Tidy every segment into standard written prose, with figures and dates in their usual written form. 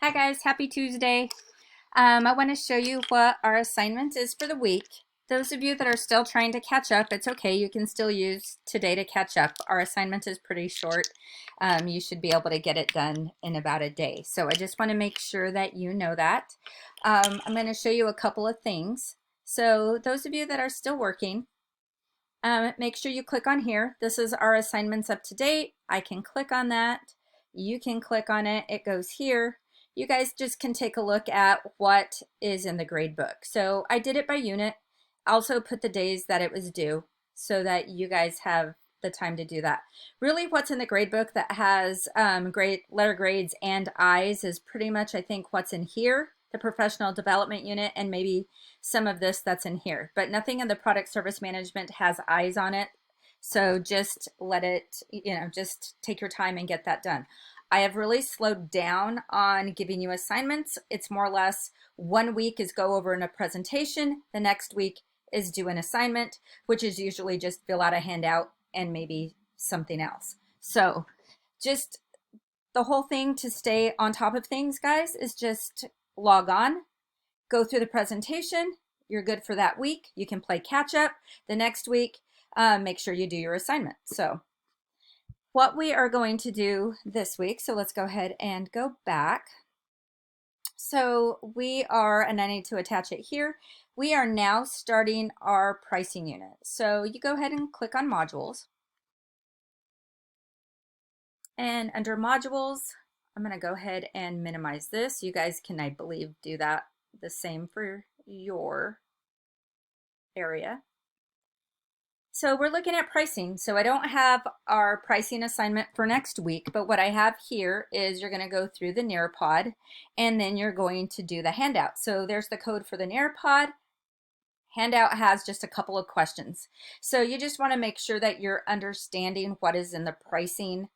Hi guys, happy Tuesday. I want to show you what our assignment is for the week. Those of you that are still trying to catch up, it's okay. You can still use today to catch up. Our assignment is pretty short. You should be able to get it done in about a day. So I just want to make sure that you know that. I'm going to show you a couple of things. So those of you that are still working, make sure you click on here. This is our assignments up to date. I can click on that. You can click on it. It goes here. You guys just can take a look at what is in the grade book. So I did it by unit. Also put the days that it was due so that you guys have the time to do that. Really what's in the grade book that has letter grades and I's is pretty much I think what's in here, the professional development unit, and maybe some of this that's in here, but nothing in the product service management has eyes on it. So just let it, just take your time and get that done. I have really slowed down on giving you assignments. It's more or less 1 week is go over in a presentation. The next week is do an assignment, which is usually just fill out a handout and maybe something else. So just the whole thing to stay on top of things, guys, is just log on, go through the presentation. You're good for that week. You can play catch up. The next week, make sure you do your assignment. So what we are going to do this week, so let's go ahead and go back. So we are, and I need to attach it here. We are now starting our pricing unit. So you go ahead and click on modules. And under modules, I'm going to go ahead and minimize this. You guys can, I believe, do that the same for your area. So we're looking at pricing. So I don't have our pricing assignment for next week, but what I have here is you're going to go through the Nearpod and then you're going to do the handout. So there's the code for the Nearpod. Handout has just a couple of questions. So you just want to make sure that you're understanding what is in the pricing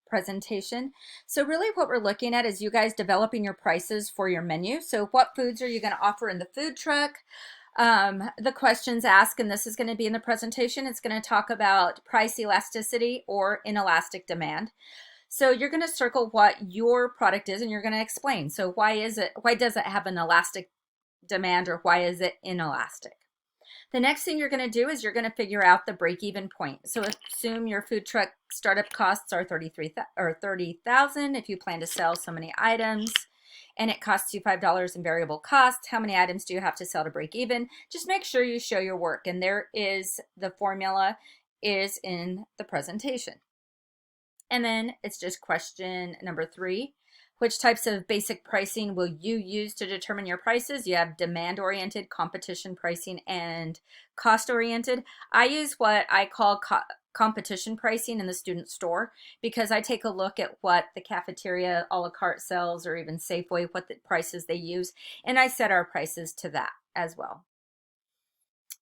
presentation. So really what we're looking at is you guys developing your prices for your menu. So what foods are you going to offer in the food truck? The questions asked, and this is going to be in the presentation, it's going to talk about price elasticity or inelastic demand. So you're going to circle what your product is and you're going to explain. So why does it have an elastic demand or why is it inelastic? The next thing you're going to do is you're going to figure out the break-even point. So assume your food truck startup costs are $30,000 if you plan to sell so many items, and it costs you $5 in variable costs. How many items do you have to sell to break even? Just make sure you show your work, and there is the formula is in the presentation. And then it's just question number 3. Which types of basic pricing will you use to determine your prices? You have demand-oriented, competition pricing, and cost-oriented. I use what I call competition pricing in the student store because I take a look at what the cafeteria, a la carte sells, or even Safeway, what the prices they use, and I set our prices to that as well.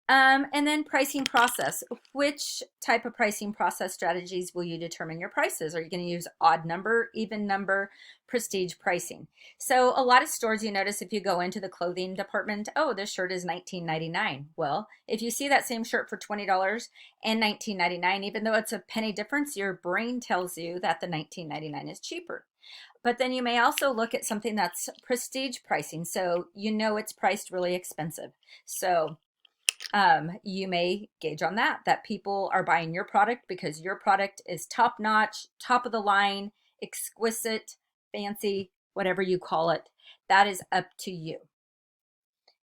And then pricing process. Which type of pricing process strategies will you determine your prices? Are you going to use odd number, even number, prestige pricing? So a lot of stores, you notice if you go into the clothing department, oh, this shirt is $19.99. Well, if you see that same shirt for $20 and $19.99, even though it's a penny difference, your brain tells you that the $19.99 is cheaper. But then you may also look at something that's prestige pricing. So you know it's priced really expensive. So you may gauge on that people are buying your product because your product is top notch, top of the line, exquisite, fancy, whatever you call it. That is up to you.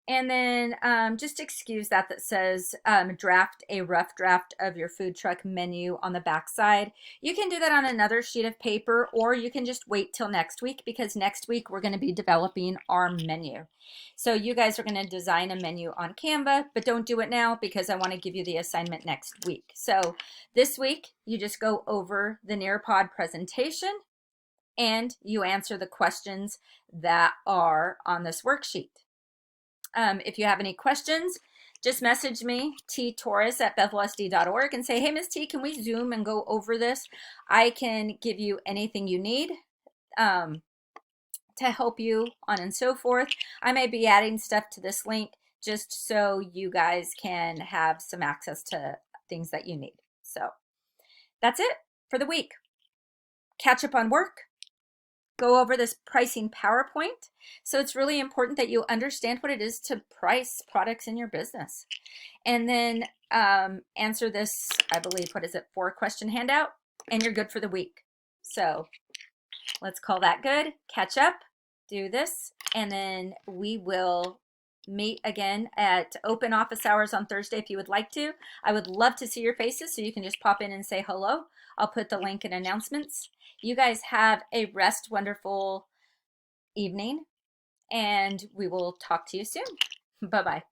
And then just excuse that says draft a rough draft of your food truck menu on the back side. You can do that on another sheet of paper, or you can just wait till next week because next week we're going to be developing our menu. So you guys are going to design a menu on Canva, but don't do it now because I want to give you the assignment next week. So this week you just go over the Nearpod presentation and you answer the questions that are on this worksheet. If you have any questions, just message me, ttorres@bethelSD.org, and say, hey, Miss T, can we Zoom and go over this? I can give you anything you need to help you on and so forth. I may be adding stuff to this link just so you guys can have some access to things that you need. So that's it for the week. Catch up on work. go over this pricing PowerPoint. So it's really important that you understand what it is to price products in your business. And then answer this, I believe, what is it, 4-question handout, and you're good for the week. So let's call that good. Catch up, do this, and then we will meet again at open office hours on Thursday if you would like to. I would love to see your faces, so you can just pop in and say hello. I'll put the link in announcements. You guys have a wonderful evening, and we will talk to you soon. Bye-bye.